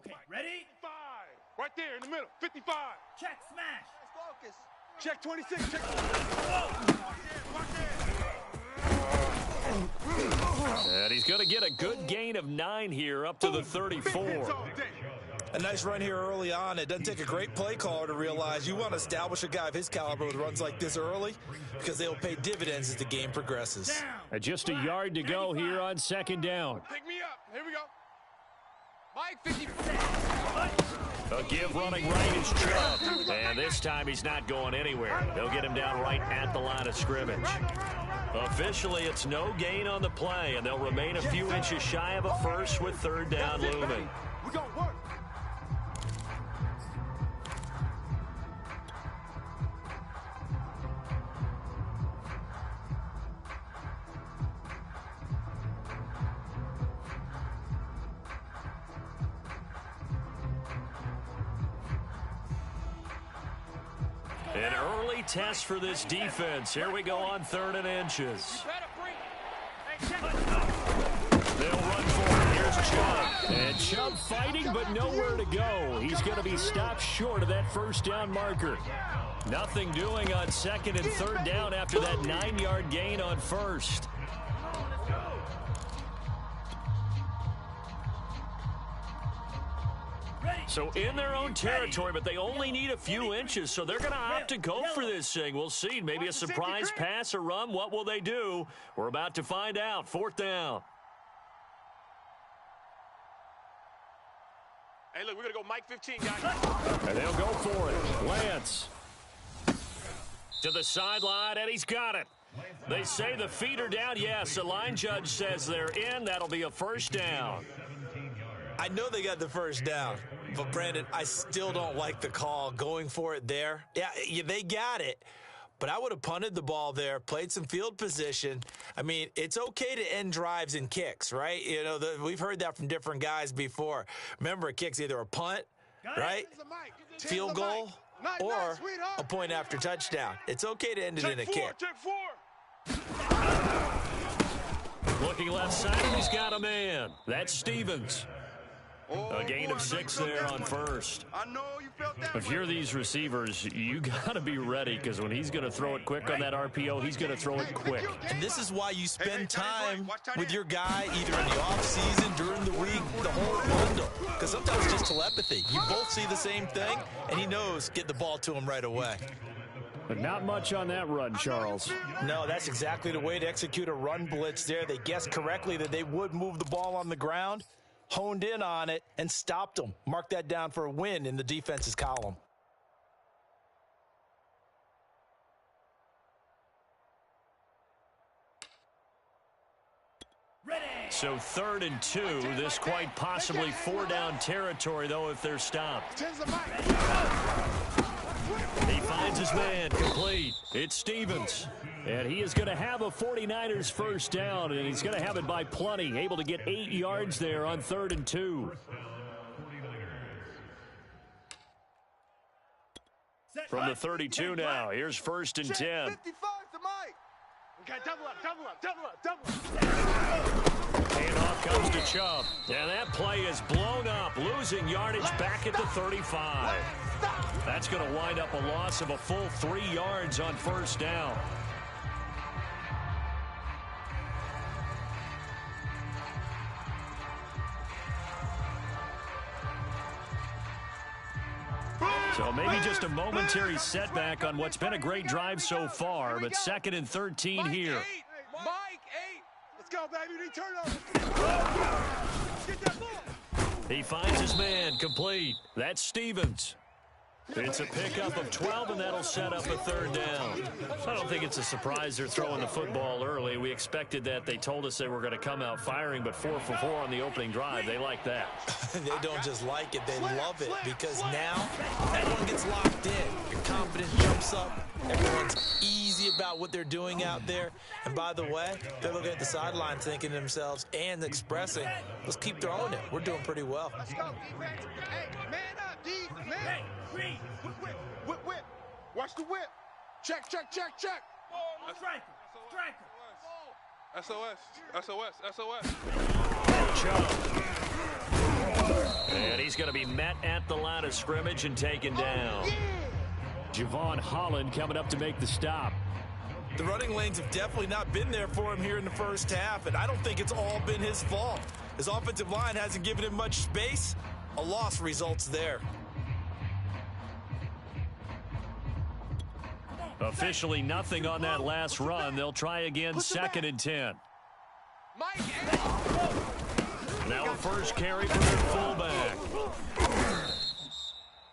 Okay, ready? 5. Right there in the middle. 55. Check, smash. Focus. Check 26. Check. And he's going to get a good gain of 9 here up to the 34. A nice run here early on. It doesn't take a great play caller to realize you want to establish a guy of his caliber with runs like this early because they'll pay dividends as the game progresses. And just a yard to go here on second down. Pick me up. Here we go. Mike, 50. A give running right is Chubb. And this time he's not going anywhere. They'll get him down right at the line of scrimmage. Officially, it's no gain on the play, and they'll remain a few inches shy of a first with third down looming. We're going to work. An early test for this defense. Here we go on 3rd and inches. They'll run for it. Here's Chubb. And Chubb fighting, but nowhere to go. He's going to be stopped short of that first down marker. Nothing doing on 2nd and 3rd down after that 9-yard gain on 1st. So in their own territory, but they only need a few inches, so they're going to opt to go for this thing. We'll see. Maybe a surprise pass or run. What will they do? We're about to find out. 4th down. Hey, look, we're going to go Mike 15, guys. And they'll go for it. Lance to the sideline, and he's got it. They say the feet are down. Yes, the line judge says they're in. That'll be a first down. I know they got the first down, but Brandon, I still don't like the call going for it there. Yeah, they got it, but I would have punted the ball there, played some field position. I mean, it's okay to end drives and kicks, right? You know, we've heard that from different guys before. Remember, a kick's either a punt, right, field goal, or a point after touchdown. It's okay to end it in a kick. Looking left side, and he's got a man. That's Stevens. A gain of 6 there on 1st. If you're these receivers, you got to be ready because when he's going to throw it quick on that RPO, he's going to throw it quick. And this is why you spend time with your guy either in the offseason, during the week, the whole bundle. Because sometimes it's just telepathy. You both see the same thing, and he knows get the ball to him right away. But not much on that run, Charles. No, that's exactly the way to execute a run blitz there. They guessed correctly that they would move the ball on the ground, honed in on it, and stopped them. Mark that down for a win in the defense's column. So 3rd and 2, this quite possibly 4-down territory, though, if they're stopped. He finds his man, complete. It's Stevens. And he is going to have a 49ers first down, and he's going to have it by plenty, able to get 8 yards there on 3rd and 2. From the 32 now, here's 1st and 10. 55 to Mike. Okay, double up. Handoff comes to Chubb. And that play is blown up, losing yardage back at the 35. That's going to wind up a loss of a full 3 yards on 1st down. So maybe just a momentary setback on what's been a great drive so far, but 2nd and 13 here. Mike 8. Let's go, baby. Turn Get that ball. He finds his man, complete. That's Stevens. It's a pickup of 12, and that'll set up a 3rd down. I don't think it's a surprise they're throwing the football early. We expected that. They told us they were going to come out firing, but 4 for 4 on the opening drive. They like that. They don't just like it, they love it, because now everyone gets locked in. Your confidence jumps up. Everyone's easy about what they're doing out there. And by the way, they're looking at the sideline thinking to themselves and expressing, let's keep throwing it. We're doing pretty well. Let's go, defense. Hey, man up, D. Man. Whip. Watch the whip. Check. Striker. SOS. And he's going to be met at the line of scrimmage and taken down. Javon Holland coming up to make the stop. The running lanes have definitely not been there for him here in the first half, and I don't think it's all been his fault. His offensive line hasn't given him much space. A loss results there. Officially nothing on that last run. They'll try again, 2nd and 10. Mike, Now a first carry for their fullback.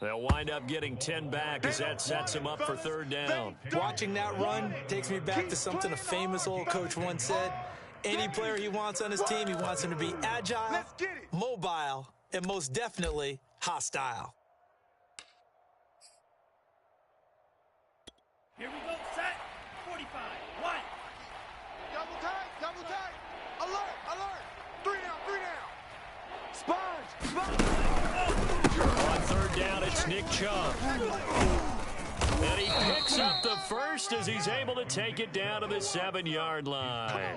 They'll wind up getting 10 back as that sets them up for 3rd down. Watching that run takes me back to something a famous old coach once said. Any player he wants on his team, he wants him to be agile, mobile, and most definitely hostile. Here we go, set. 45. 1. double tight. Alert, alert. 3 down. Sponge. On 3rd down, it's Nick Chubb. And he picks up the first as he's able to take it down to the 7-yard line.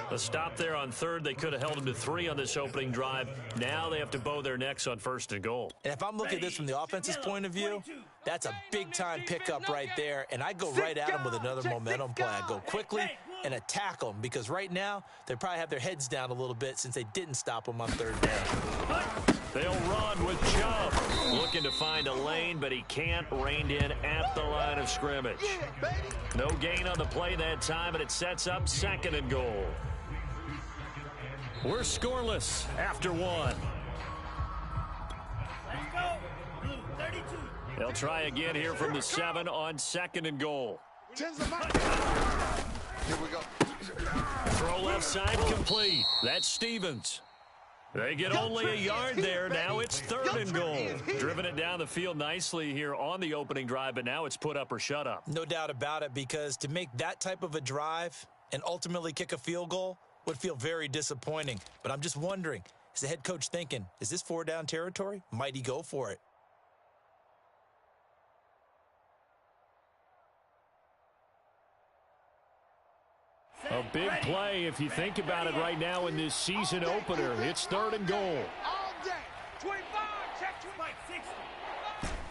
The stop there on 3rd. They could have held him to 3 on this opening drive. Now they have to bow their necks on 1st and goal. And if I'm looking at this from the offense's point of view, that's a big-time pickup right there. And I go right at him with another momentum play. I go quickly and attack them because right now they probably have their heads down a little bit since they didn't stop them on 3rd down. They'll run with Chubb. Looking to find a lane, but he can't. Reined in at the line of scrimmage. No gain on the play that time, and it sets up 2nd and goal. We're scoreless after 1. Let's go. Blue, 32. They'll try again here from the 7 on 2nd and goal. Here we go. Throw left side complete. That's Stevens. They get only a yard there. Now it's 3rd and goal. Driven it down the field nicely here on the opening drive, but now it's put up or shut up. No doubt about it, because to make that type of a drive and ultimately kick a field goal would feel very disappointing. But I'm just wondering, is the head coach thinking, is this 4-down territory? Might he go for it? A big play if you think about it right now in this season opener. It's 3rd and goal. All day. 25. Check. Mike, 60.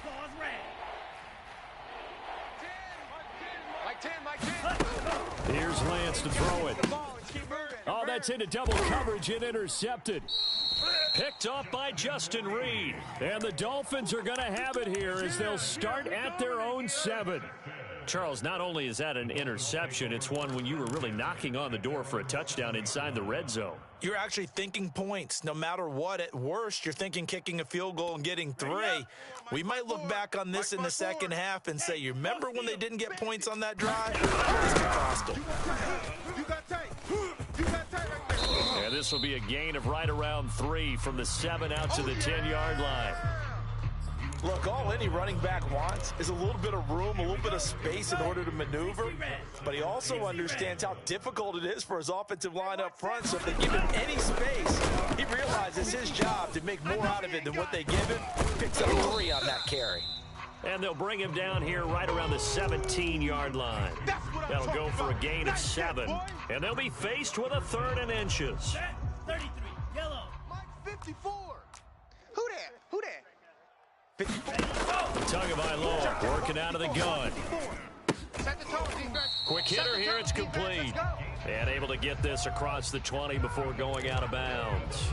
Pause red. 10. Mike 10. Here's Lance to throw it. Oh, that's into double coverage and intercepted. Picked off by Justin Reed. And the Dolphins are going to have it here as they'll start at their own 7. Charles, not only is that an interception, it's one when you were really knocking on the door for a touchdown inside the red zone. You're actually thinking points. No matter what, at worst, you're thinking kicking a field goal and getting 3. We might look back on this in the second half and say, you remember when they didn't get points on that drive? This could cost them. You got tight. Right there. And this will be a gain of right around 3 from the 7 out to the 10-yard line. Look, all any running back wants is a little bit of room, a little bit of space in order to maneuver, but he also understands how difficult it is for his offensive line up front, so if they give him any space, he realizes his job to make more out of it than what they give him. Picks up 3 on that carry. And they'll bring him down here right around the 17-yard line. That'll go for a gain of 7, and they'll be faced with a 3rd and inches. 33. Yellow. Mike 54. Who that? 54. Tagovailoa working out of the gun. Set the tone, defense. Quick hitter here, it's complete. And able to get this across the 20 before going out of bounds.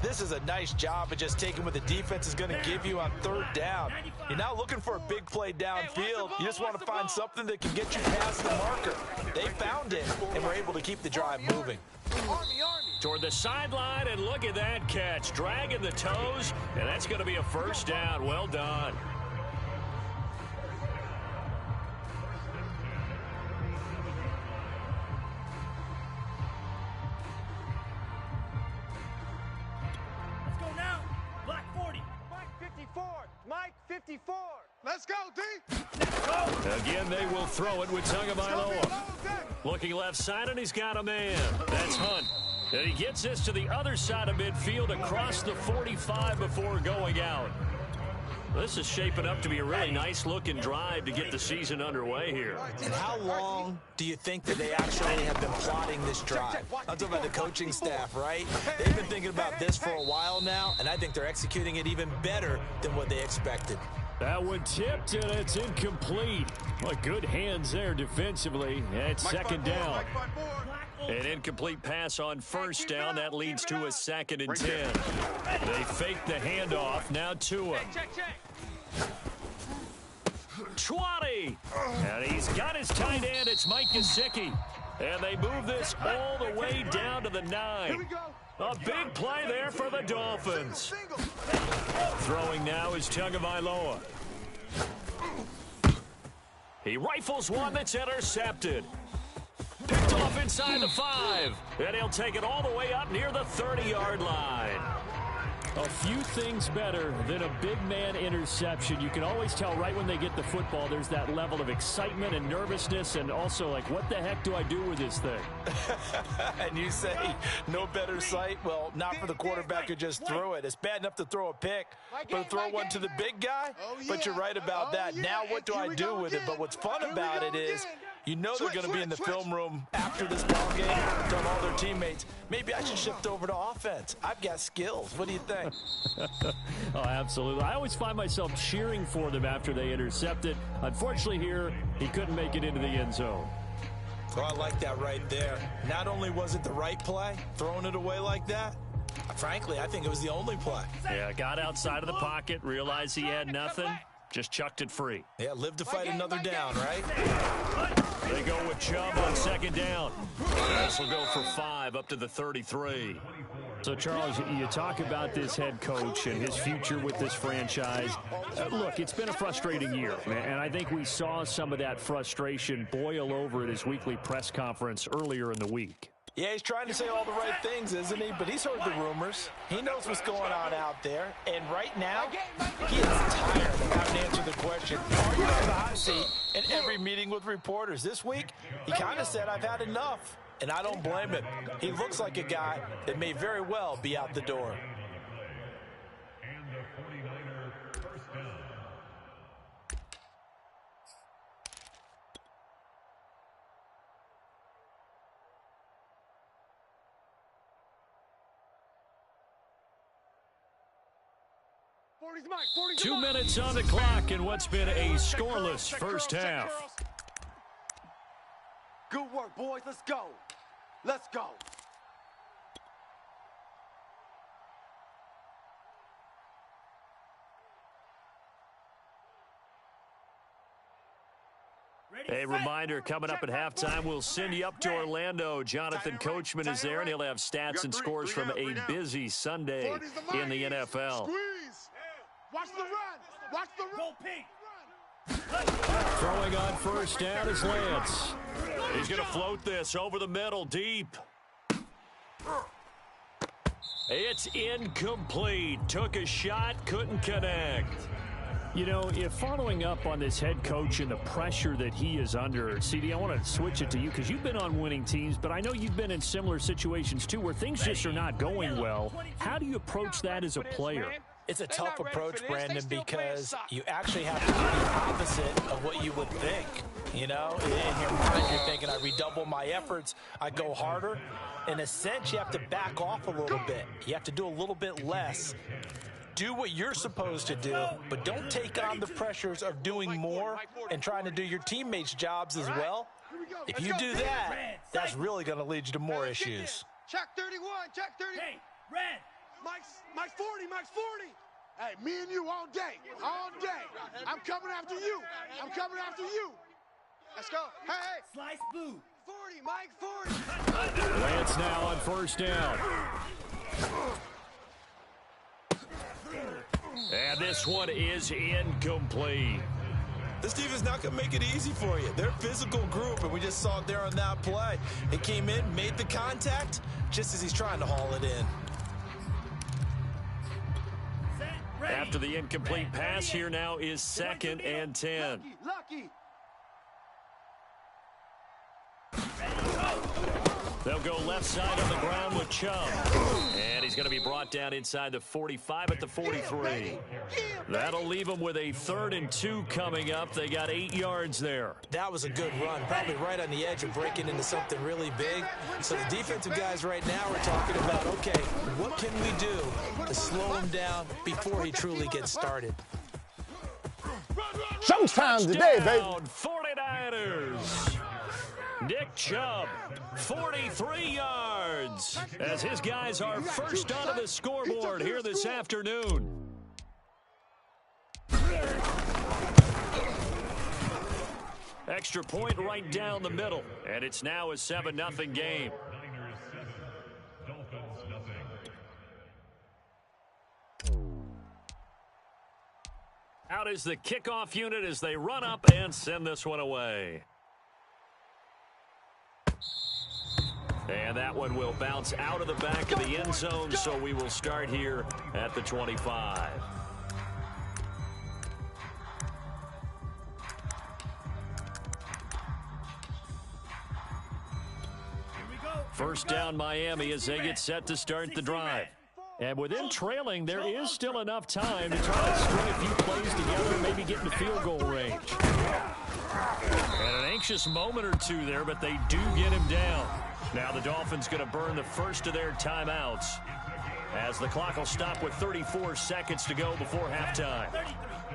This is a nice job of just taking what the defense is going to give you on 3rd down. You're not looking for a big play downfield. You just want to find something that can get you past the marker. They found it and were able to keep the drive moving. Army. Toward the sideline, and look at that catch. Dragging the toes, and that's going to be a 1st down. Well done. Let's go now. Black 40. Mike 54. Mike 54. Let's go, D. Again, they will throw it with Tagovailoa. Looking left side, and he's got a man. That's Hunt. And he gets this to the other side of midfield across the 45 before going out. This is shaping up to be a really nice-looking drive to get the season underway here. And how long do you think that they actually have been plotting this drive? I'm talking about the coaching staff, right? They've been thinking about this for a while now, and I think they're executing it even better than what they expected. That one tipped, and it's incomplete. Well, good hands there defensively. It's second down. An incomplete pass on first down. That leads to a 2nd and 10. They fake the handoff. Now Tua. 20. And he's got his tight end. It's Mike Gesicki. And they move this all the way down to the 9. A big play there for the Dolphins. Throwing now is Tagovailoa. He rifles one that's intercepted. Picked off inside the 5. And he'll take it all the way up near the 30-yard line. A few things better than a big man interception. You can always tell right when they get the football, there's that level of excitement and nervousness, and also like, what the heck do I do with this thing? And you say no better sight? Well, not for the quarterback who just threw it. It's bad enough to throw a pick, but to throw one to the big guy? But you're right about that. Now what do I do with it? But what's fun about it is, you know they're going to be in the film room after this ball game, telling all their teammates, maybe I should shift over to offense. I've got skills. What do you think? Oh, absolutely. I always find myself cheering for them after they intercept it. Unfortunately here, he couldn't make it into the end zone. Oh, I like that right there. Not only was it the right play, throwing it away like that, frankly, I think it was the only play. Yeah, got outside of the pocket, realized he had nothing, just chucked it free. Yeah, live to fight another down, right? They go with Chubb on 2nd down. This will go for 5 up to the 33. So, Charles, you talk about this head coach and his future with this franchise. Look, it's been a frustrating year, and I think we saw some of that frustration boil over at his weekly press conference earlier in the week. Yeah, he's trying to say all the right things, isn't he? But he's heard the rumors. He knows what's going on out there. And right now, he is tired of having to answer the question, are you on the hot seat in every meeting with reporters? This week, he kind of said, I've had enough. And I don't blame him. He looks like a guy that may very well be out the door. 2 minutes on the clock in what's been a scoreless first half. Good work, boys. Let's go. Let's go. A reminder, coming up at halftime, we'll send you up to Orlando. Jonathan Coachman is there, and he'll have stats and scores from a busy Sunday in the NFL. Watch the run. Watch the run. Throwing on first down is Lance. He's going to float this over the middle, deep. It's incomplete. Took a shot, couldn't connect. You know, if following up on this head coach and the pressure that he is under, CD, I want to switch it to you because you've been on winning teams, but I know you've been in similar situations too where things just are not going well. How do you approach that as a player? It's a tough approach, Brandon, because you actually have to do the opposite of what you would think. You know, in your mind, you're thinking, I redouble my efforts, I go harder. In a sense, you have to back off a little bit. You have to do a little bit less. Do what you're supposed to do, but don't take on the pressures of doing more and trying to do your teammates' jobs as well. If you do that, that's really going to lead you to more issues. Check 31, check 30. Hey, red. Mike's 40, Mike's 40. Hey, me and you all day, all day. I'm coming after you. I'm coming after you. Let's go. Hey. Slice blue. 40, Mike, 40. Lance now on first down. And this one is incomplete. This defense not going to make it easy for you. They're a physical group, and we just saw it there on that play. It came in, made the contact, just as he's trying to haul it in. After the incomplete pass, here now is 2nd and 10. Lucky. They'll go left side on the ground with Chubb. And he's going to be brought down inside the 45 at the 43. That'll leave them with a 3rd and 2 coming up. They got 8 yards there. That was a good run, probably right on the edge of breaking into something really big. So the defensive guys right now are talking about, okay, what can we do to slow him down before he truly gets started? Showtime today, baby. 49ers. Nick Chubb, 43 yards, as his guys are first onto the scoreboard here this afternoon. Extra point right down the middle, and it's now a 7-0 game. Out is the kickoff unit as they run up and send this one away. And that one will bounce out of the back of the end zone, so we will start here at the 25. First down Miami as they get set to start the drive. And with them trailing, there is still enough time to try to string a few plays together and maybe get in field goal range. And an anxious moment or two there, but they do get him down. Now the Dolphins going to burn the first of their timeouts as the clock will stop with 34 seconds to go before halftime.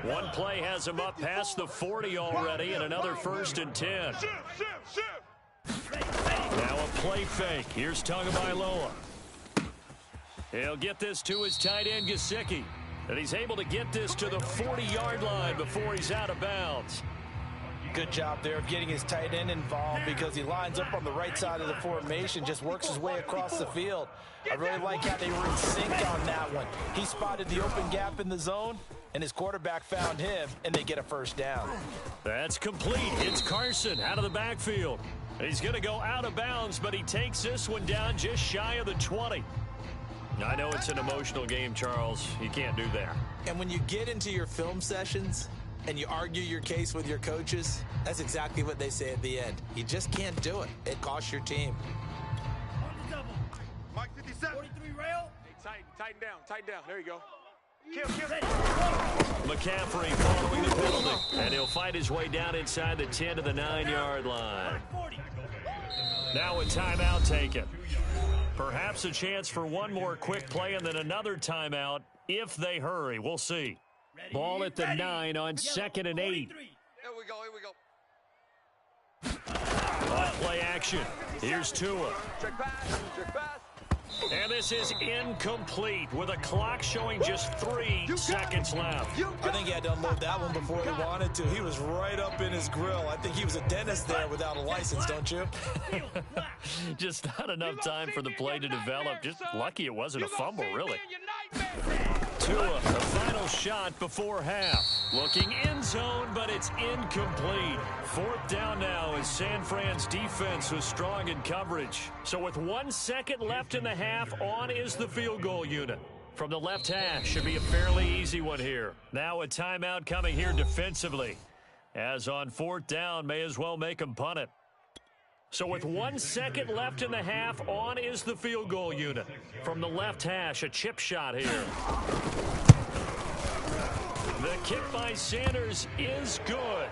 One play has him up past the 40 already, and another 1st and 10. Now a play fake. Here's Tagovailoa. He'll get this to his tight end, Gesicki. And he's able to get this to the 40-yard line before he's out of bounds. Good job there of getting his tight end involved because he lines up on the right side of the formation, just works his way across the field. I really like how they were in sync on that one. He spotted the open gap in the zone, and his quarterback found him, and they get a first down. That's complete. It's Carson out of the backfield. He's going to go out of bounds, but he takes this one down just shy of the 20. I know it's an emotional game, Charles. You can't do that. And when you get into your film sessions and you argue your case with your coaches, that's exactly what they say at the end. You just can't do it. It costs your team. On the double. Mike 57. 43 rail. Hey, tighten down. There you go. Kill. McCaffrey following the penalty, and he'll fight his way down inside the 10 to the 9-yard line. 40. Now a timeout taken. Perhaps a chance for one more quick play and then another timeout if they hurry. We'll see. Ball at the 9 on 2nd and 8. Here we go. On play action. Here's Tua. Check pass. And this is incomplete with a clock showing just 3 seconds left. I think he had to unload that one before he wanted to. He was right up in his grill. I think he was a dentist there without a license, don't you? Just not enough time for the play to develop. Just lucky it wasn't a fumble, really. Tua, the final shot before half. Looking end zone, but it's incomplete. 4th down now as San Fran's defense was strong in coverage. So with 1 second left in the half, on is the field goal unit. From the left hash, should be a fairly easy one here. Now a timeout coming here defensively. As on 4th down, may as well make him punt it. So with 1 second left in the half, on is the field goal unit. From the left hash, a chip shot here. The kick by Sanders is good.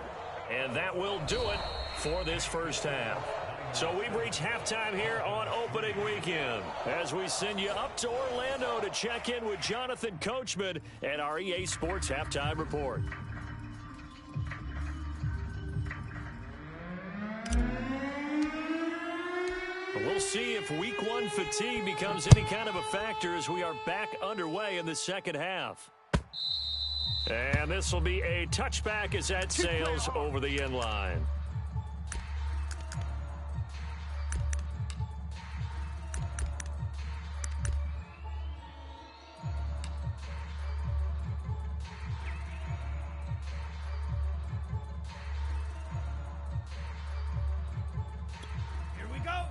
And that will do it for this first half. So we've reached halftime here on opening weekend as we send you up to Orlando to check in with Jonathan Coachman and our EA Sports Halftime Report. We'll see if Week 1 fatigue becomes any kind of a factor as we are back underway in the second half. And this will be a touchback as that sails over the end line.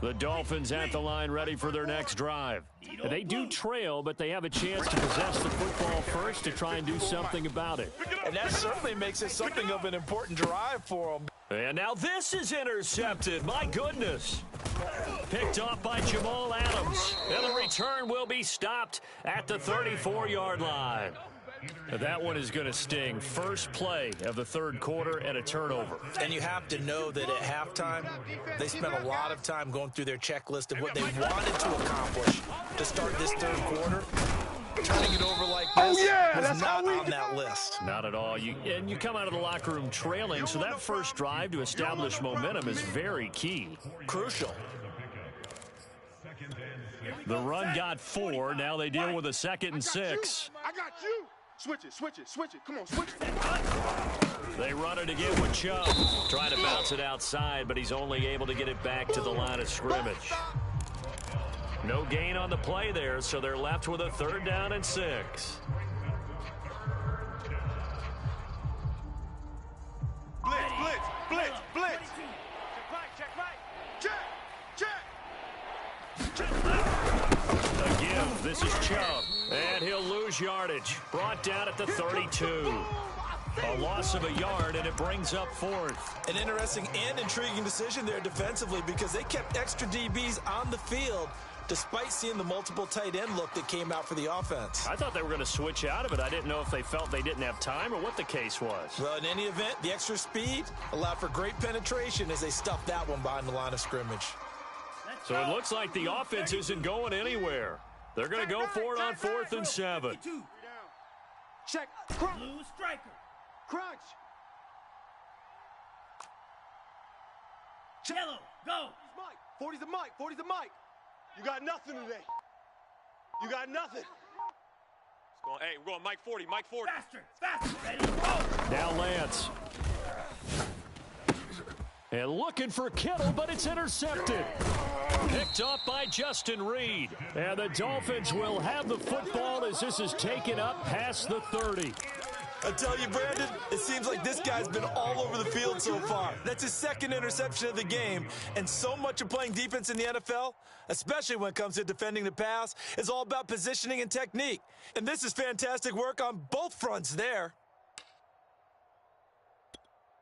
The Dolphins at the line ready for their next drive. They do trail, but they have a chance to possess the football first to try and do something about it. And that certainly makes it something of an important drive for them. And now this is intercepted. My goodness. Picked off by Jamal Adams. And the return will be stopped at the 34-yard line. That one is going to sting. First play of the third quarter and a turnover. And you have to know that at halftime, they spent a lot of time going through their checklist of what they wanted to accomplish to start this third quarter. Turning it over like this was not on that list. Not at all. You come out of the locker room trailing, so that first drive to establish momentum is very key. Crucial. The run got 4. Now they deal with a 2nd and 6. I got you. Switch it. Come on, switch it. They run it again with Chubb. Trying to bounce it outside, but he's only able to get it back to the line of scrimmage. No gain on the play there, so they're left with a 3rd down and 6. Blitz. Check. Again, this is Chubb, and he'll lose yardage. Brought down at the 32. A loss of a yard, and it brings up 4th. An interesting and intriguing decision there defensively because they kept extra DBs on the field despite seeing the multiple tight end look that came out for the offense. I thought they were going to switch out of it. I didn't know if they felt they didn't have time or what the case was. Well, in any event, the extra speed allowed for great penetration as they stuffed that one behind the line of scrimmage. So it looks like the offense isn't going anywhere. They're going to go for it on 4th and 7. Check. Blue striker. Crunch. Yellow. Go. 40's the mic. 40's the mic. You got nothing today. You got nothing. Hey, we're going Mike 40. Mike 40. Faster. Ready, go. Now Lance. And looking for Kittle, but it's intercepted. Picked up by Justin Reed. And the Dolphins will have the football as this is taken up past the 30. I tell you, Brandon, it seems like this guy's been all over the field so far. That's his 2nd interception of the game. And so much of playing defense in the NFL, especially when it comes to defending the pass, is all about positioning and technique. And this is fantastic work on both fronts there.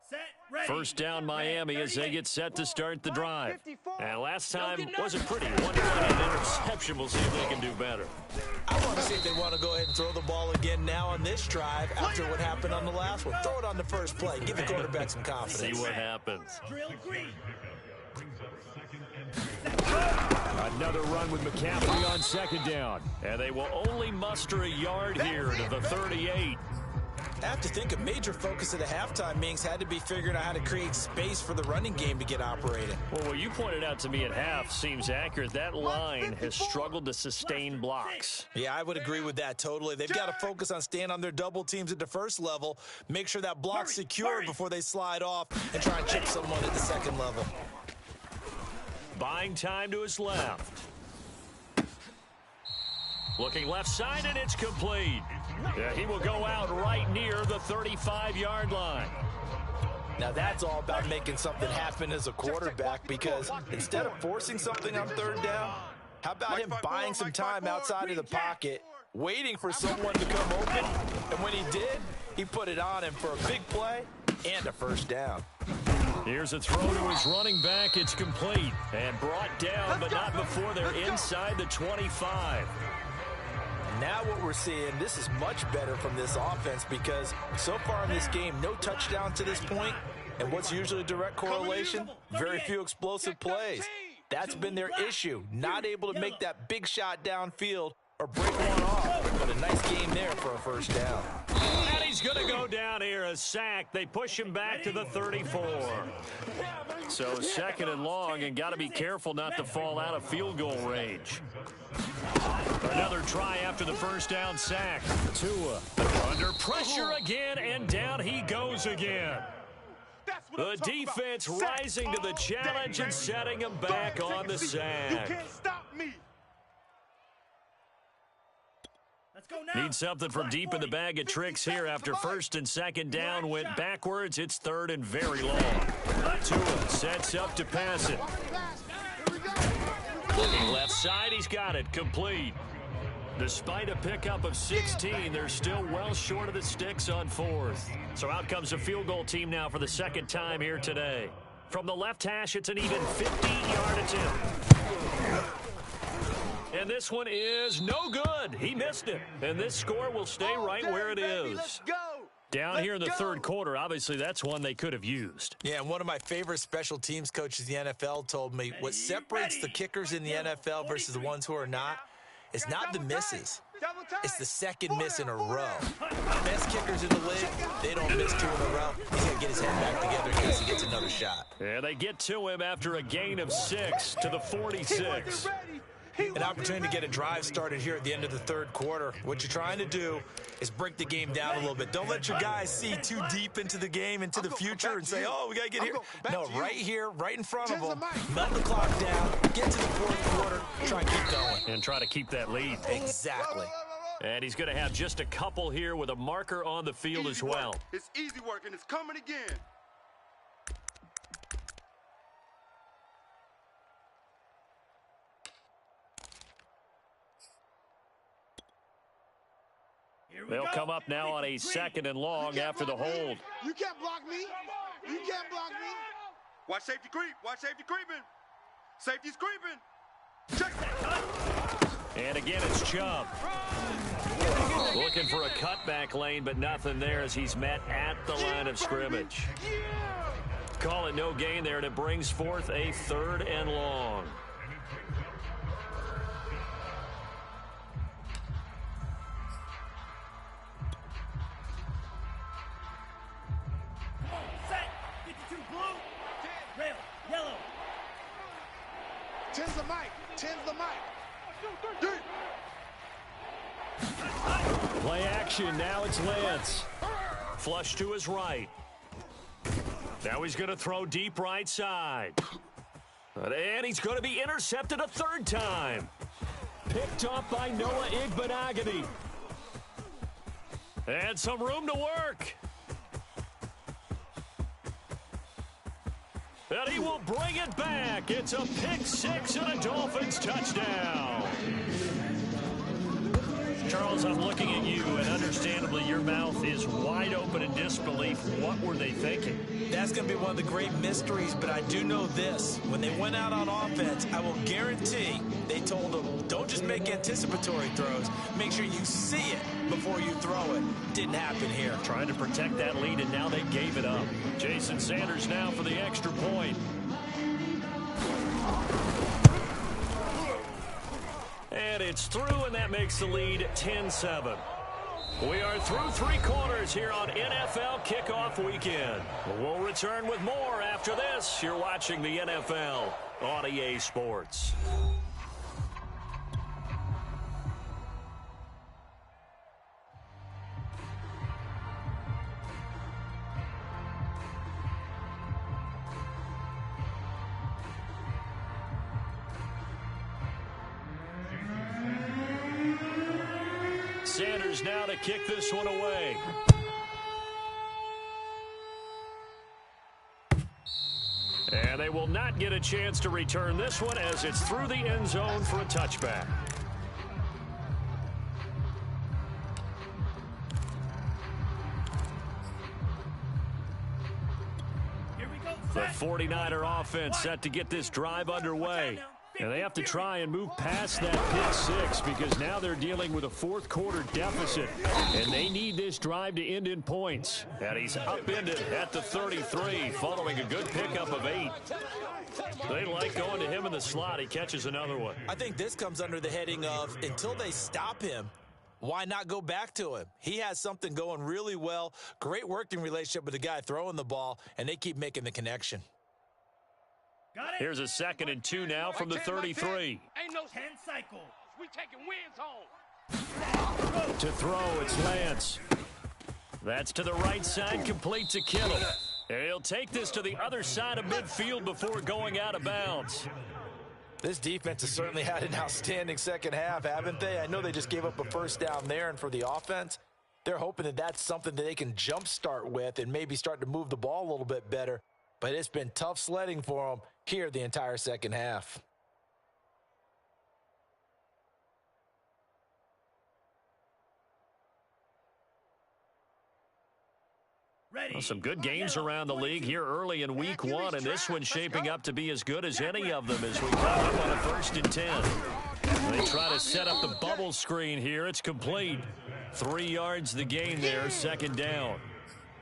Set, ready. First down Miami as they get set to start the drive. And last time wasn't pretty. One-handed interception. We'll see if they can do better. I want to see if they want to go ahead and throw the ball again now on this drive after what happened on the last one. Throw it on the first play. Give the quarterback some confidence. See what happens. Drill green. Another run with McCaffrey on 2nd down. And they will only muster a yard here to the 38. I have to think a major focus of the halftime meetings had to be figuring out how to create space for the running game to get operating. Well, what you pointed out to me at half seems accurate. That line has struggled to sustain blocks. Yeah, I would agree with that totally. They've got to focus on staying on their double teams at the first level, make sure that block's secure before they slide off and try and chip someone at the 2nd level. Buying time to his left. Looking left side, and it's complete. Yeah, he will go out right near the 35-yard line. Now that's all about making something happen as a quarterback because instead of forcing something on 3rd down, how about him buying some time outside of the pocket, waiting for someone to come open, and when he did, he put it on him for a big play and a 1st down. Here's a throw to his running back. It's complete and brought down, but not before they're inside the 25. Now what we're seeing, this is much better from this offense because so far in this game, no touchdown to this point, and what's usually a direct correlation, very few explosive plays. That's been their issue, not able to make that big shot downfield or break one off, but a nice game there for a 1st down. And he's going to go down here, a sack. They push him back to the 34. So 2nd and long, and got to be careful not to fall out of field goal range. Another try after the 1st down sack. Tua under pressure again, and down he goes again. The defense rising to the challenge and setting him back on the sack. You can't stop me. Let's go now. Need something from deep in the bag of tricks here after 1st and 2nd down went backwards. It's 3rd and very long. Tua sets up to pass it. Looking left side, he's got it, complete. Despite a pickup of 16, they're still well short of the sticks on 4th. So out comes a field goal team now for the 2nd time here today. From the left hash, it's an even 50-yard attempt. And this one is no good. He missed it. And this score will stay right where it is. Let's go. Down here in the third quarter, obviously that's one they could have used. Yeah, and one of my favorite special teams coaches in the NFL told me what separates the kickers in the NFL versus the ones who are not is not the misses. It's the second miss in a row. The best kickers in the league, they don't miss 2 in a row. He's going to get his head back together in case he gets another shot. Yeah, they get to him after a gain of 6 to the 46. An opportunity to get a drive started here at the end of the third quarter. What you're trying to do is break the game down a little bit. Don't let your guys see too deep into the game, into the future, and say, oh, we got to get here. No, right here, right in front of them. Melt the clock down, get to the fourth quarter, try and keep going. And try to keep that lead. Exactly. And he's going to have just a couple here with a marker on the field as well. It's easy work, and it's coming again. They'll come up now on a 2nd and long after the hold. You can't block me. You can't block me. Watch safety creep. Watch safety creeping. Safety's creeping. Check that. And again, it's Chubb. Looking for a cutback lane, but nothing there as he's met at the line of scrimmage. Call it no gain there, and it brings forth a 3rd and long. Set. 52 blue. Red. Yellow. 10's the mic. 10's the mic. Play action. Now it's Lance. Flush to his right. Now he's going to throw deep right side. And he's going to be intercepted a 3rd time. Picked off by Noah Igbenogany. And some room to work. And he will bring it back. It's a pick 6 and a Dolphins touchdown. Charles, I'm looking at you, and understandably your mouth is wide open in disbelief. What were they thinking? That's going to be one of the great mysteries, but I do know this. When they went out on offense, I will guarantee they told them, don't just make anticipatory throws. Make sure you see it before you throw it. Didn't happen here. Trying to protect that lead, and now they gave it up. Jason Sanders now for the extra point. And it's through, and that makes the lead 10-7. We are through 3 quarters here on NFL Kickoff Weekend. We'll return with more after this. You're watching the NFL on EA Sports. Sanders now to kick this one away. And they will not get a chance to return this one as it's through the end zone for a touchback. Here we go. The 49er offense set to get this drive underway. And they have to try and move past that pick 6 because now they're dealing with a 4th quarter deficit. And they need this drive to end in points. And he's upended at the 33 following a good pickup of 8. They like going to him in the slot. He catches another one. I think this comes under the heading of until they stop him, why not go back to him? He has something going really well. Great working relationship with the guy throwing the ball, and they keep making the connection. Here's a 2nd and 2 now from the 33. Ain't no 10 cycles. We taking wins home. To throw, it's Lance. That's to the right side, complete to Kittle. He'll take this to the other side of midfield before going out of bounds. This defense has certainly had an outstanding second half, haven't they? I know they just gave up a 1st down there, and for the offense, they're hoping that that's something that they can jumpstart with and maybe start to move the ball a little bit better. But it's been tough sledding for them here the entire second half. Well, some good games around the league here early in week one, and this one's shaping up to be as good as any of them as we come up on a 1st and 10. They try to set up the bubble screen here. It's complete. 3 yards the gain there, 2nd down.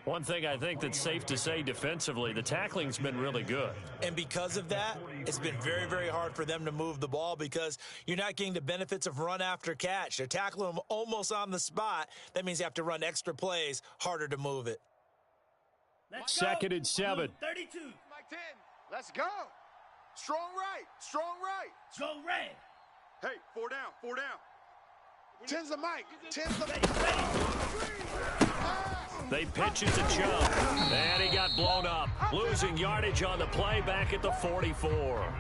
One thing I think that's safe to say defensively, the tackling's been really good. And because of that, it's been very, very hard for them to move the ball because you're not getting the benefits of run after catch. They're tackling them almost on the spot. That means you have to run extra plays, harder to move it. 2nd and 7. 32. Mike 10. Let's go. Strong right. Strong right. Go red. Hey, 4 down, 4 down. 10's the Mike. 10's the They pitch it to Chubb, and he got blown up. Losing yardage on the play back at the 44.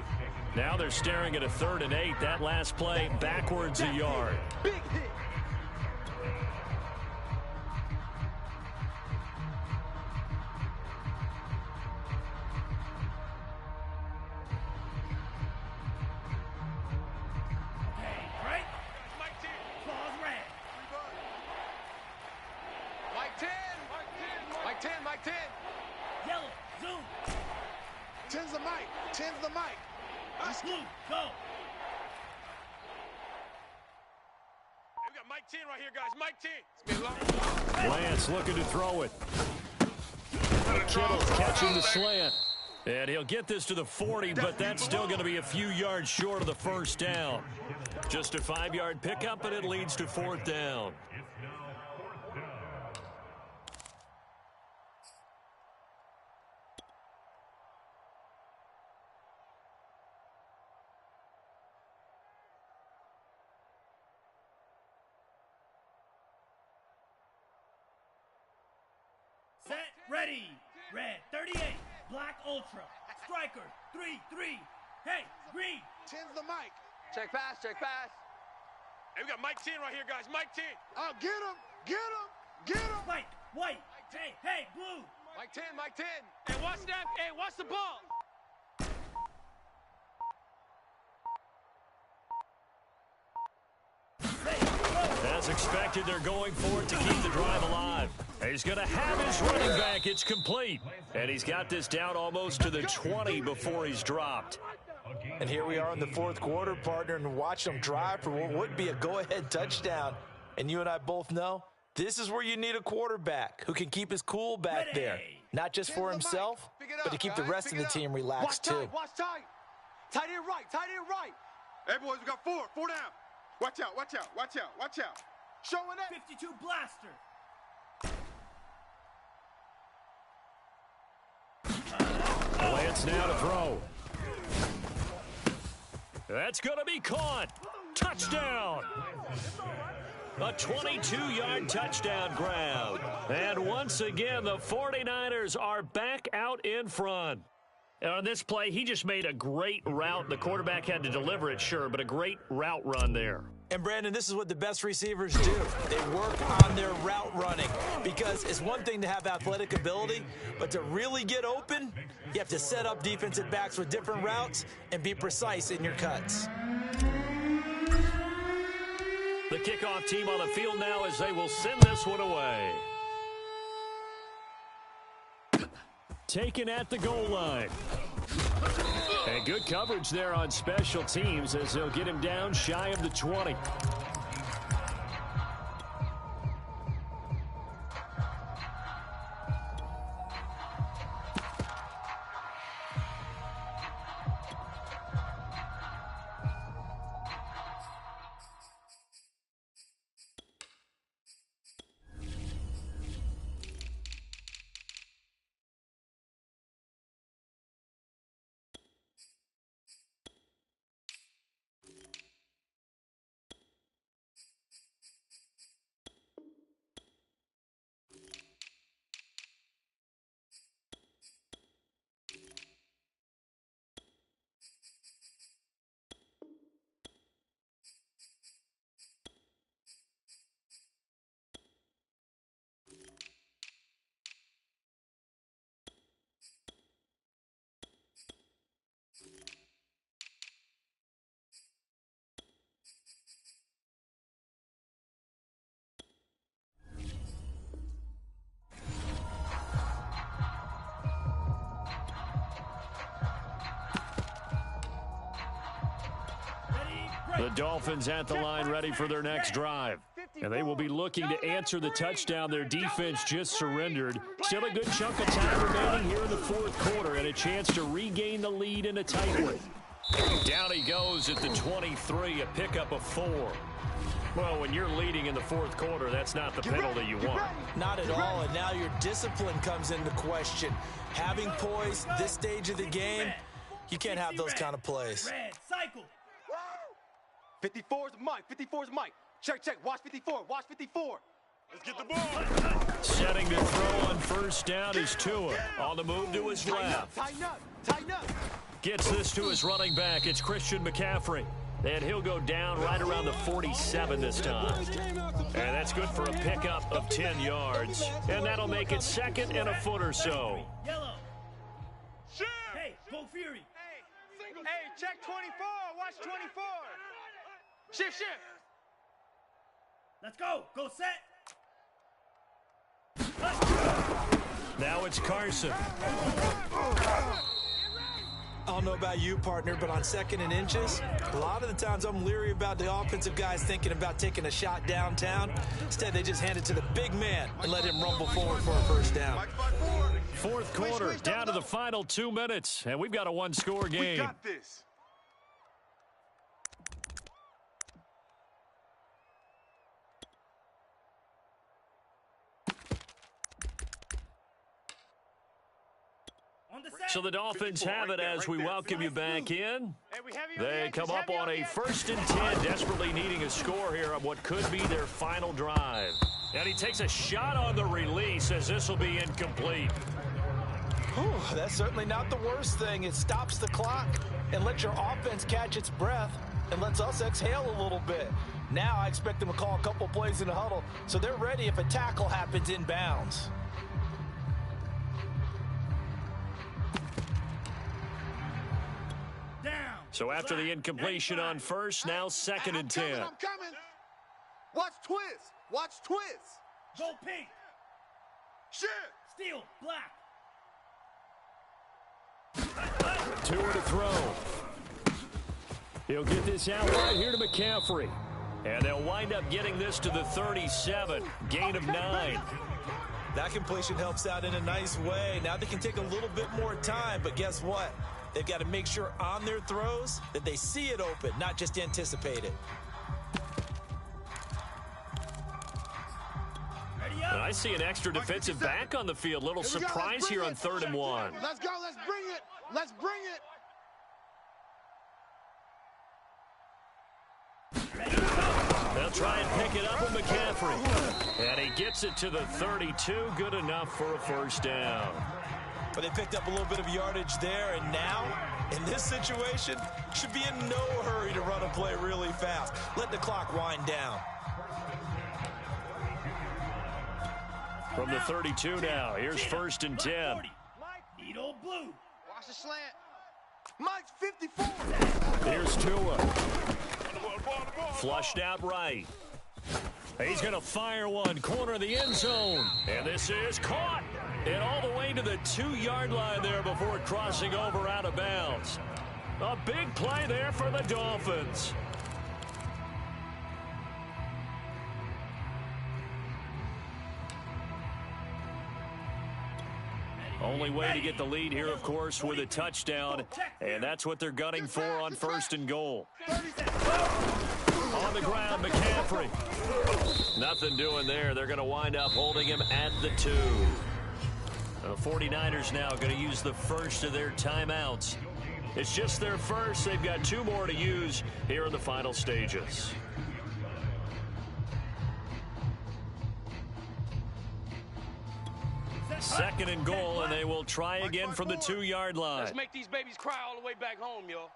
Now they're staring at a 3rd and 8. That last play backwards a yard. Big hit. Right? Mike 10. Claws red. Mike 10. Mike 10. Mike 10. Yellow. Zoom. 10's the Mike. 10's the Mike. Blue. Go. Hey, we got Mike 10 right here, guys. Mike 10. It's been long. Lance looking to throw it. Kittle catching the slant. And he'll get this to the 40, but that's still going to be a few yards short of the 1st down. Just a 5-yard pickup, and it leads to 4th down. Set. Ready. Red. 38. Black Ultra. Striker. 3-3. Hey, green. 10's the Mike. Check pass, check pass. Hey, we got Mike 10 right here, guys. Mike 10. Get him. Get him. Get him. White. White. Hey, blue. Mike 10. Mike 10. Hey, watch that. Hey, watch the ball. As expected, they're going for it to keep the drive alive. He's going to have his running back. It's complete. And he's got this down almost to the 20 before he's dropped. And here we are in the 4th quarter, partner, and watch them drive for what would be a go-ahead touchdown. And you and I both know this is where you need a quarterback who can keep his cool back there. Not just for himself, but to keep the rest of the team relaxed, too. Watch tight. Tight end right, tight end right. Hey, boys, we got 4 down. Watch out, watch out, watch out, watch out. Showing that. 52 blaster. Lance now to throw. That's going to be caught. Touchdown. A 22-yard touchdown grab. And once again, the 49ers are back out in front. And on this play, he just made a great route. The quarterback had to deliver it, sure, but a great route run there. And, Brandon, this is what the best receivers do. They work on their route running because it's one thing to have athletic ability, but to really get open, you have to set up defensive backs with different routes and be precise in your cuts. The kickoff team on the field now as they will send this one away. Taken at the goal line. And good coverage there on special teams as they'll get him down shy of the 20. Dolphins at the line ready for their next drive. And they will be looking to answer the touchdown their defense just surrendered. Still a good chunk of time remaining here in the fourth quarter and a chance to regain the lead in a tight one. Down he goes at the 23, a pickup of 4. Well, when you're leading in the fourth quarter, that's not the penalty you want. Not at all, and now your discipline comes into question. Having poise this stage of the game, you can't have those kind of plays. Red, cycle. 54's Mike. 54's Mike. Check, check. Watch 54. Watch 54. Let's get the ball. Setting to throw on first down is Tua. On the move to his left. Tighten up. Tighten up. Gets this to his running back. It's Christian McCaffrey. And he'll go down right around the 47 this time. And that's good for a pickup of 10 yards. And that'll make it second and a foot or so. Yellow. Hey, go Fury. Hey, check 24. Watch 24. Shift, shift. Let's go. Go set. Now it's Carson. I don't know about you, partner, but on second and inches, a lot of the times I'm leery about the offensive guys thinking about taking a shot downtown. Instead, they just hand it to the big man and let him rumble forward for a first down. Fourth quarter, down to the final 2 minutes, and we've got a one-score game. We got this. So the Dolphins have it as we welcome you back in. They come up on a 1st and 10, desperately needing a score here on what could be their final drive. And he takes a shot on the release as this will be incomplete. Whew, that's certainly not the worst thing. It stops the clock and lets your offense catch its breath and lets us exhale a little bit. Now I expect them to call a couple plays in the huddle so they're ready if a tackle happens inbounds. So after the incompletion on first, now 2nd and 10. I'm coming. Watch twist. Watch twist. Go pink. Shit. Steel, black. Tua to throw. He'll get this out right here to McCaffrey. And they'll wind up getting this to the 37. Gain of 9. That completion helps out in a nice way. Now they can take a little bit more time, but guess what? They've got to make sure on their throws that they see it open, not just anticipate it. And I see an extra defensive back on the field. Little surprise here on 3rd and 1. Let's go. Let's bring it. Let's bring it. They'll try and pick it up with McCaffrey. And he gets it to the 32. Good enough for a first down. But they picked up a little bit of yardage there, and now, in this situation, should be in no hurry to run a play really fast. Let the clock wind down. From the 32 now, here's 1st and 10. Need old blue. Watch the slant. Mike's 54. Here's Tua. Flushed out right. He's going to fire one, corner of the end zone. And this is caught. And all the way to the 2-yard line there before crossing over out of bounds. A big play there for the Dolphins. Only way to get the lead here, of course, with a touchdown. And that's what they're gunning for on 1st and goal. On the ground, McCaffrey. Nothing doing there. They're going to wind up holding him at the 2. The 49ers now going to use the first of their timeouts. It's just their first. They've got 2 more to use here in the final stages. Second and goal, and they will try again from the 2-yard line. Let's make these babies cry all the way back home, yo.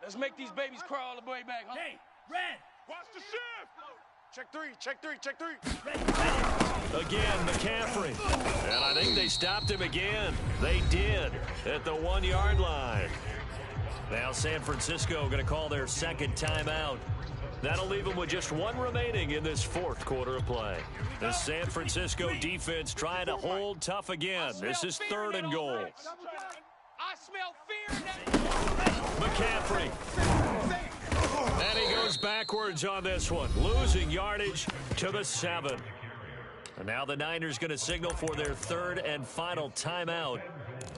Let's make these babies cry all the way back home. Hey, red. Watch the shift. Check 3, check 3, check 3. Again, McCaffrey. And I think they stopped him again. They did at the 1-yard line. Now San Francisco going to call their second timeout. That'll leave them with just 1 remaining in this 4th quarter of play. The San Francisco defense trying to hold tough again. This is 3rd and goal. I smell fear in that. McCaffrey. And he goes backwards on this one, losing yardage to the 7. And now the Niners going to signal for their third and final timeout.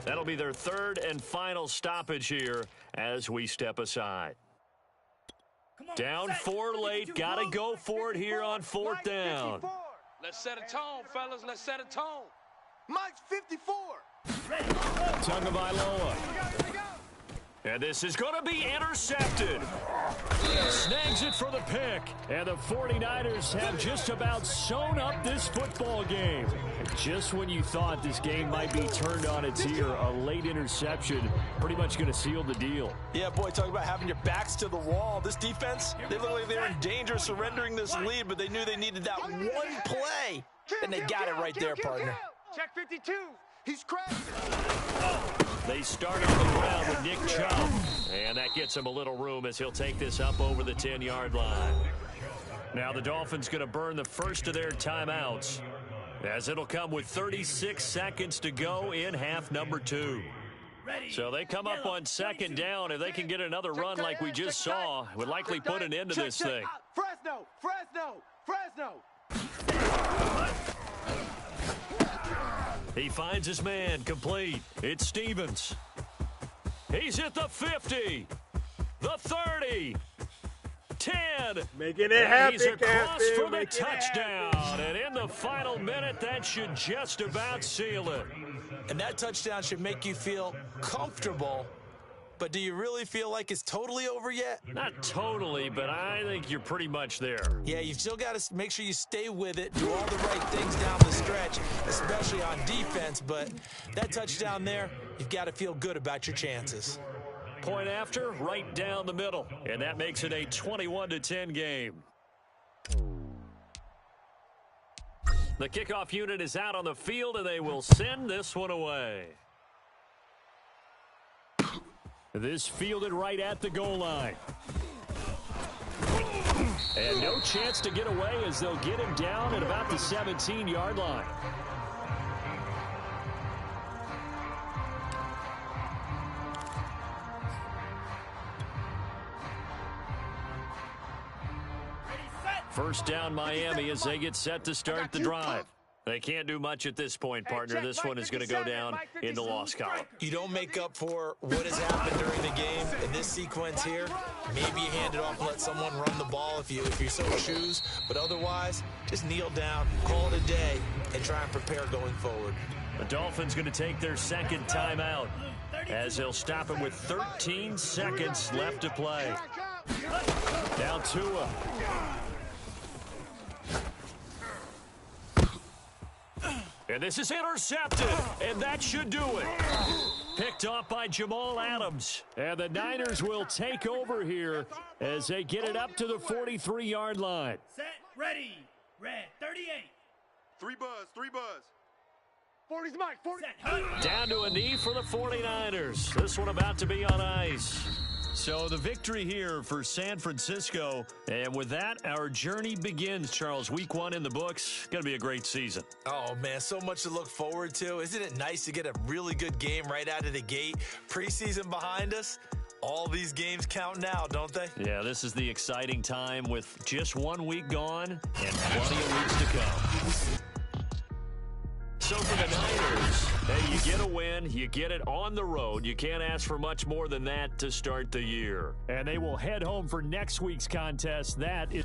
That'll be their third and final stoppage here as we step aside. Down 4 late, got to go for it here on 4th down. Let's set a tone, fellas. Let's set a tone. Mike's 54. Tagovailoa. And this is going to be intercepted. Snags it for the pick. And the 49ers have just about sewn up this football game. Just when you thought this game might be turned on its ear, a late interception pretty much going to seal the deal. Yeah, boy, talk about having your backs to the wall. This defense, they look like they're in danger of surrendering this lead, but they knew they needed that one play, and they got it right there, partner. Check 52. He's cracked. They start on the ground with Nick Chubb, and that gets him a little room as he'll take this up over the 10-yard line. Now the Dolphins going to burn the first of their timeouts, as it'll come with 36 seconds to go in half number 2. So they come up on 2nd down. If they can get another run like we just saw, would likely put an end to this thing. Fresno. He finds his man, complete. It's Stevens. He's at the 50, the 30, 10. Making it happen, He's across for the touchdown. And in the final minute, that should just about seal it. And that touchdown should make you feel comfortable. But do you really feel like it's totally over yet? Not totally, but I think you're pretty much there. Yeah, you've still got to make sure you stay with it, do all the right things down the stretch, especially on defense. But that touchdown there, you've got to feel good about your chances. Point after, right down the middle. And that makes it a 21-10 game. The kickoff unit is out on the field, and they will send this one away. This fielded right at the goal line. And no chance to get away as they'll get him down at about the 17-yard line. First down Miami as they get set to start the drive. They can't do much at this point, partner. This one is going to go down in the loss column. You don't make up for what has happened during the game in this sequence here. Maybe you hand it off and let someone run the ball if you so choose. But otherwise, just kneel down, call it a day, and try and prepare going forward. The Dolphins going to take their second timeout as they'll stop him with 13 seconds left to play. Now Tua. And this is intercepted, and that should do it. Picked off by Jamal Adams. And the Niners will take over here as they get it up to the 43-yard line. Set, ready, red, 38. 3 buzz. 40's Mike, 40. Set, down to a knee for the 49ers. This one about to be on ice. So the victory here for San Francisco. And with that, our journey begins, Charles. Week 1 in the books. Going to be a great season. Oh, man, so much to look forward to. Isn't it nice to get a really good game right out of the gate? Preseason behind us. All these games count now, don't they? Yeah, this is the exciting time with just 1 week gone and plenty of weeks to come. So for the Niners, hey, you get a win, you get it on the road. You can't ask for much more than that to start the year. And they will head home for next week's contest. That is...